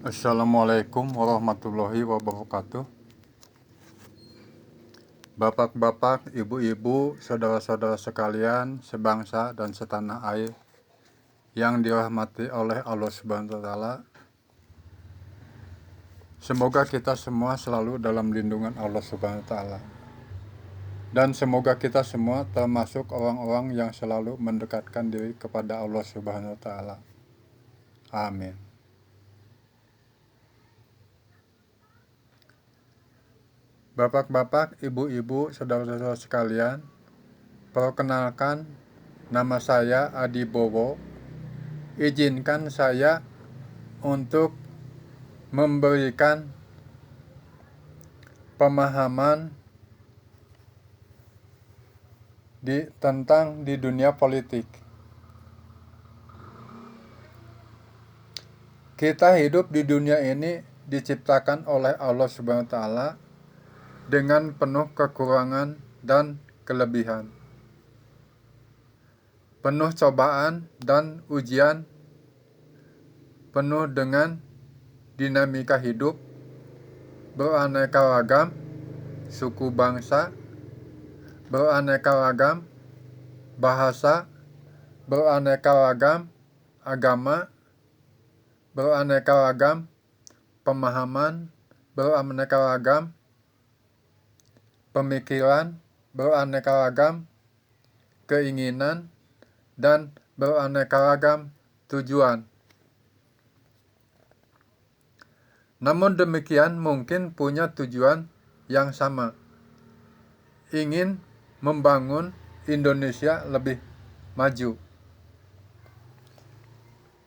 Assalamualaikum warahmatullahi wabarakatuh. Bapak-bapak, ibu-ibu, saudara-saudara sekalian, sebangsa dan setanah air yang dirahmati oleh Allah Subhanahu wa taala. Semoga kita semua selalu dalam lindungan Allah Subhanahu wa taala. Dan semoga kita semua termasuk orang-orang yang selalu mendekatkan diri kepada Allah Subhanahu wa taala. Amin. Bapak-bapak, ibu-ibu, saudara-saudara sekalian, perkenalkan, nama saya Adi Bowo. Izinkan saya untuk memberikan pemahaman tentang di dunia politik. Kita hidup di dunia ini diciptakan oleh Allah Subhanahu wa taala dengan penuh kekurangan dan kelebihan, penuh cobaan dan ujian, penuh dengan dinamika hidup, beraneka ragam suku bangsa, beraneka ragam bahasa, beraneka ragam agama, beraneka ragam pemahaman, beraneka ragam pemikiran, beraneka ragam keinginan, dan beraneka ragam tujuan. Namun demikian mungkin punya tujuan yang sama, ingin membangun Indonesia lebih maju.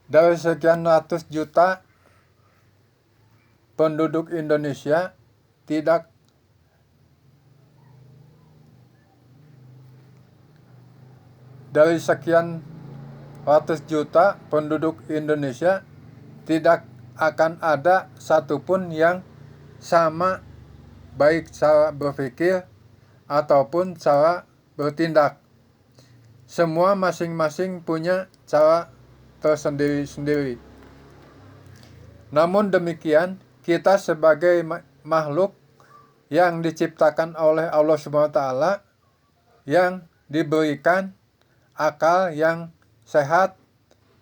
Dari sekian ratus juta penduduk Indonesia, tidak akan ada satupun yang sama baik cara berpikir ataupun cara bertindak. Semua masing-masing punya cara tersendiri-sendiri. Namun demikian, kita sebagai makhluk yang diciptakan oleh Allah Subhanahu wa taala, yang diberikan akal yang sehat,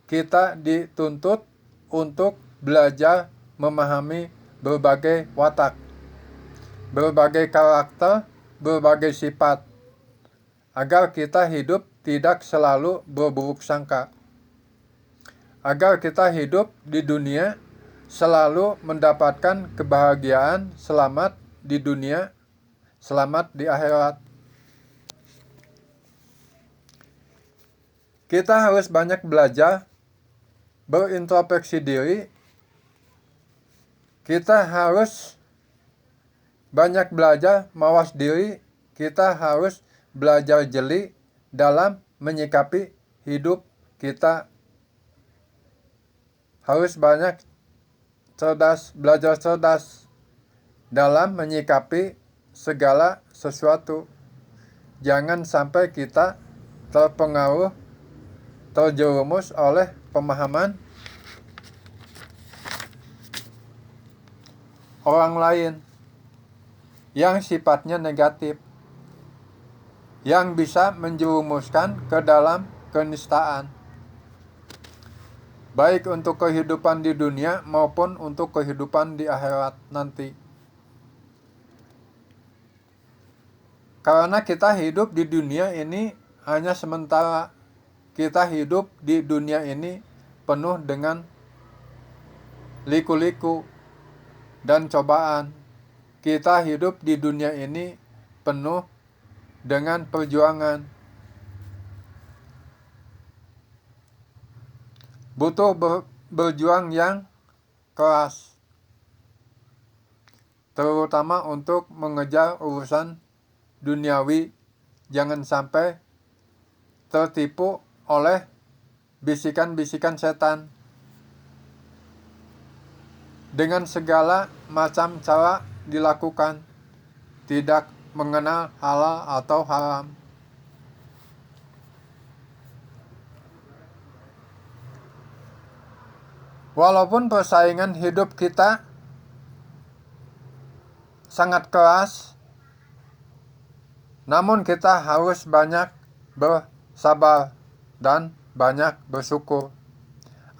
kita dituntut untuk belajar memahami berbagai watak, berbagai karakter, berbagai sifat, agar kita hidup tidak selalu berburuk sangka, agar kita hidup di dunia selalu mendapatkan kebahagiaan, selamat di dunia, selamat di akhirat. Kita harus banyak belajar berintrospeksi diri. Kita harus banyak belajar mawas diri. Kita harus belajar jeli dalam menyikapi hidup kita. Harus banyak belajar cerdas dalam menyikapi segala sesuatu. Jangan sampai kita terpengaruh, terjerumus oleh pemahaman orang lain yang sifatnya negatif, yang bisa menjerumuskan ke dalam kenistaan, baik untuk kehidupan di dunia maupun untuk kehidupan di akhirat nanti. Karena kita hidup di dunia ini hanya sementara. Kita hidup di dunia ini penuh dengan liku-liku dan cobaan. Kita hidup di dunia ini penuh dengan perjuangan. Butuh berjuang yang keras, terutama untuk mengejar urusan duniawi. Jangan sampai tertipu oleh bisikan-bisikan setan dengan segala macam cara dilakukan, tidak mengenal halal atau haram. Walaupun persaingan hidup kita sangat keras, namun kita harus banyak bersabar dan banyak bersyukur.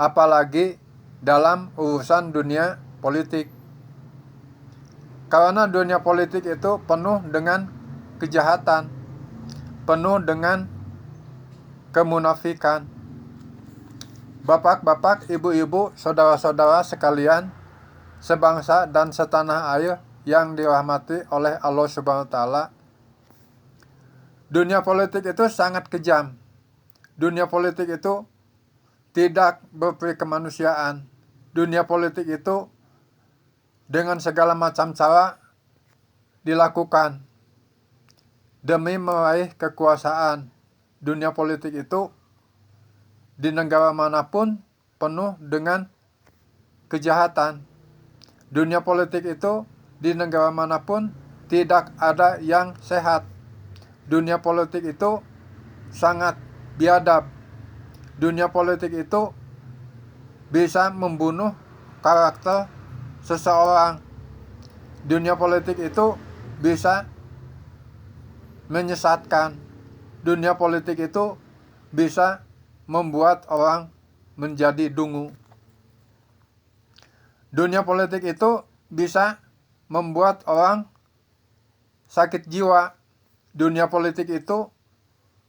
Apalagi dalam urusan dunia politik. Karena dunia politik itu penuh dengan kejahatan, penuh dengan kemunafikan. Bapak-bapak, ibu-ibu, saudara-saudara sekalian, sebangsa dan setanah air yang dirahmati oleh Allah Subhanahu wa Ta'ala, dunia politik itu sangat kejam. Dunia politik itu tidak berperi kemanusiaan. Dunia politik itu dengan segala macam cara dilakukan demi meraih kekuasaan. Dunia politik itu di negara manapun penuh dengan kejahatan. Dunia politik itu di negara manapun tidak ada yang sehat. Dunia politik itu sangat biadab. Dunia politik itu bisa membunuh karakter seseorang. Dunia politik itu bisa menyesatkan. Dunia politik itu bisa membuat orang menjadi dungu. Dunia politik itu bisa membuat orang sakit jiwa. Dunia politik itu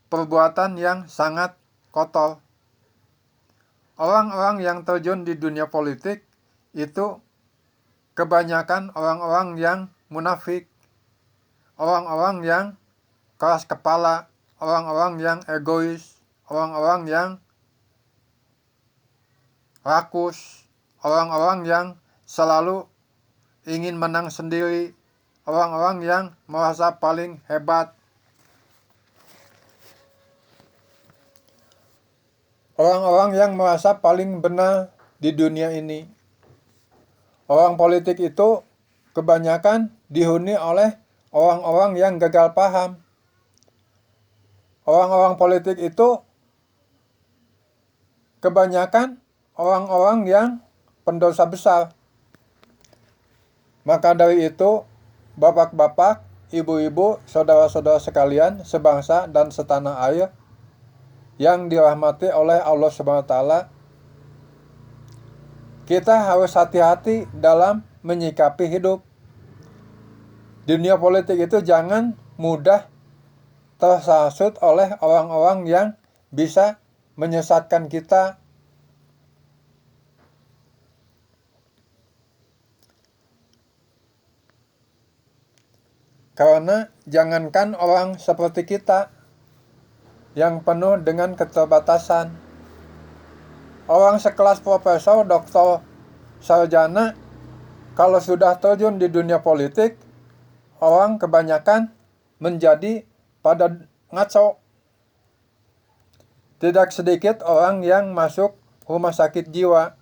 perbuatan yang sangat kotor. Orang-orang yang terjun di dunia politik itu kebanyakan orang-orang yang munafik, orang-orang yang keras kepala, orang-orang yang egois, orang-orang yang rakus, orang-orang yang selalu ingin menang sendiri, orang-orang yang merasa paling hebat, orang-orang yang merasa paling benar di dunia ini. Orang politik itu kebanyakan dihuni oleh orang-orang yang gagal paham. Orang-orang politik itu kebanyakan orang-orang yang pendosa besar. Maka dari itu, bapak-bapak, ibu-ibu, saudara-saudara sekalian, sebangsa dan setanah air yang dirahmati oleh Allah Subhanahu wa Ta'ala, kita harus hati-hati dalam menyikapi hidup. Dunia politik itu jangan mudah tersasut oleh orang-orang yang bisa menyesatkan kita. Karena jangankan orang seperti kita yang penuh dengan keterbatasan, orang sekelas profesor, doktor, sarjana, kalau sudah terjun di dunia politik, orang kebanyakan menjadi pada ngaco. Tidak sedikit orang yang masuk rumah sakit jiwa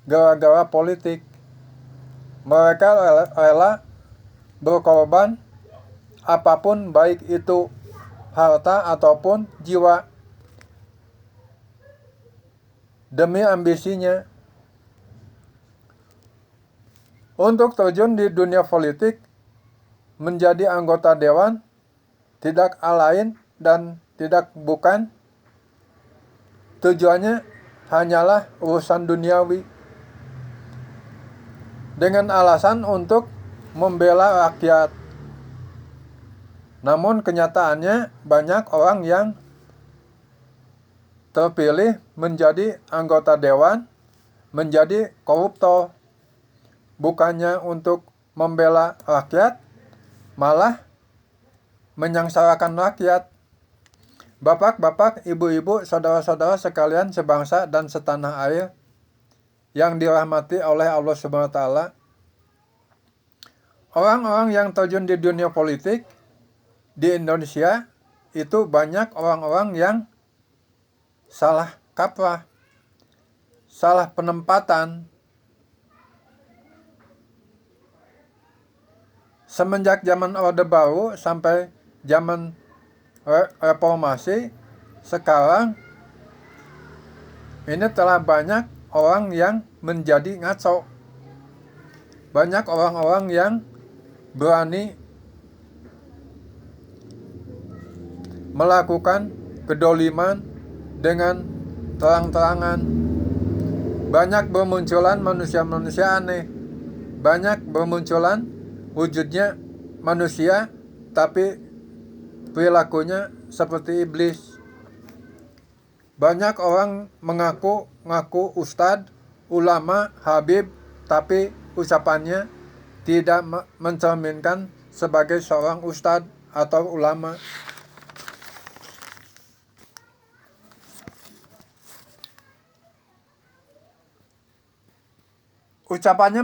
gara-gara politik. Mereka rela berkorban apapun, baik itu harta ataupun jiwa, demi ambisinya. Untuk terjun di dunia politik, menjadi anggota dewan tidak lain dan tidak bukan tujuannya hanyalah urusan duniawi, dengan alasan untuk membela rakyat. Namun kenyataannya banyak orang yang terpilih menjadi anggota dewan menjadi koruptor, bukannya untuk membela rakyat, malah menyengsarakan rakyat. Bapak-bapak, ibu-ibu, saudara-saudara sekalian sebangsa dan setanah air yang dirahmati oleh Allah Subhanahu wa Ta'ala, orang-orang yang terjun di dunia politik di Indonesia itu banyak orang-orang yang salah kaprah, salah penempatan. Semenjak zaman Orde Baru sampai zaman reformasi, sekarang ini telah banyak orang yang menjadi ngaco. Banyak orang-orang yang berani melakukan kedoliman dengan terang-terangan. Banyak bermunculan manusia-manusia aneh. Banyak bermunculan wujudnya manusia tapi perilakunya seperti iblis. Banyak orang mengaku ustadz, ulama, habib, tapi ucapannya tidak mencerminkan sebagai seorang ustadz atau ulama. Ucapannya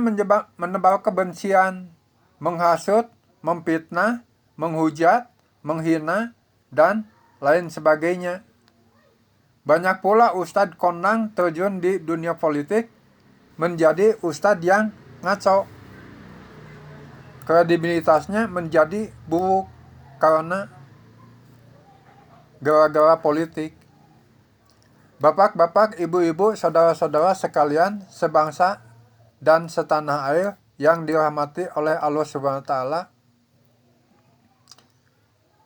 menebar kebencian, menghasut, memfitnah, menghujat, menghina, dan lain sebagainya. Banyak pula ustadz kondang terjun di dunia politik menjadi ustadz yang ngaco. Kredibilitasnya menjadi buruk karena gara-gara politik. Bapak-bapak, ibu-ibu, saudara-saudara sekalian sebangsa dan setanah air yang dirahmati oleh Allah Subhanahu wa Ta'ala.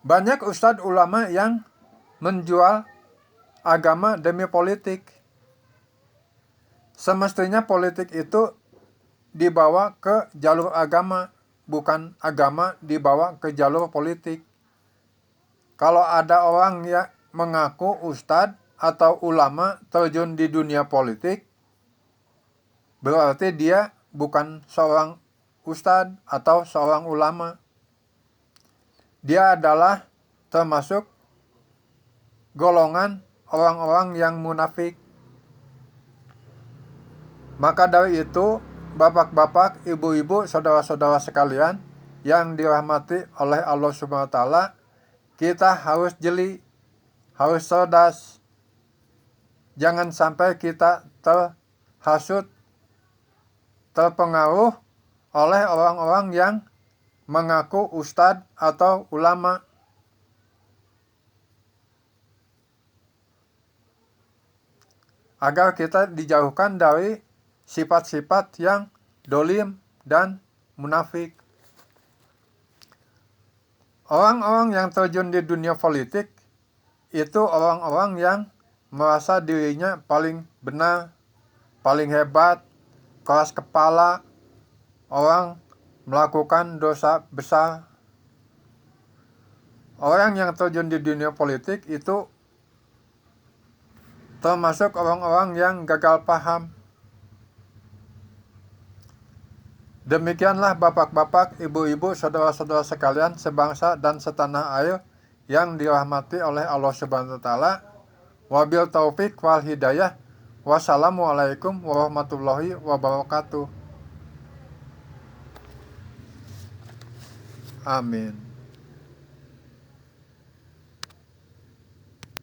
Banyak ustadz ulama yang menjual agama demi politik. Semestinya politik itu dibawa ke jalur agama, bukan agama dibawa ke jalur politik. Kalau ada orang yang mengaku ustadz atau ulama terjun di dunia politik, berarti dia bukan seorang ustadz atau seorang ulama. Dia adalah termasuk golongan orang-orang yang munafik. Maka dari itu, bapak-bapak, ibu-ibu, saudara-saudara sekalian yang dirahmati oleh Allah Subhanahu wa Ta'ala, kita harus jeli, harus cerdas. Jangan sampai kita terhasut, terpengaruh oleh orang-orang yang mengaku ustadz atau ulama. Agar kita dijauhkan dari sifat-sifat yang dolim dan munafik. Orang-orang yang terjun di dunia politik itu orang-orang yang merasa dirinya paling benar, paling hebat, keras kepala, orang melakukan dosa besar. Orang yang terjun di dunia politik itu termasuk orang-orang yang gagal paham. Demikianlah bapak-bapak, ibu-ibu, saudara-saudara sekalian sebangsa dan setanah air yang dirahmati oleh Allah Subhanahu wa Ta'ala. Wabil taufik wal hidayah. Wassalamualaikum warahmatullahi wabarakatuh. Amin.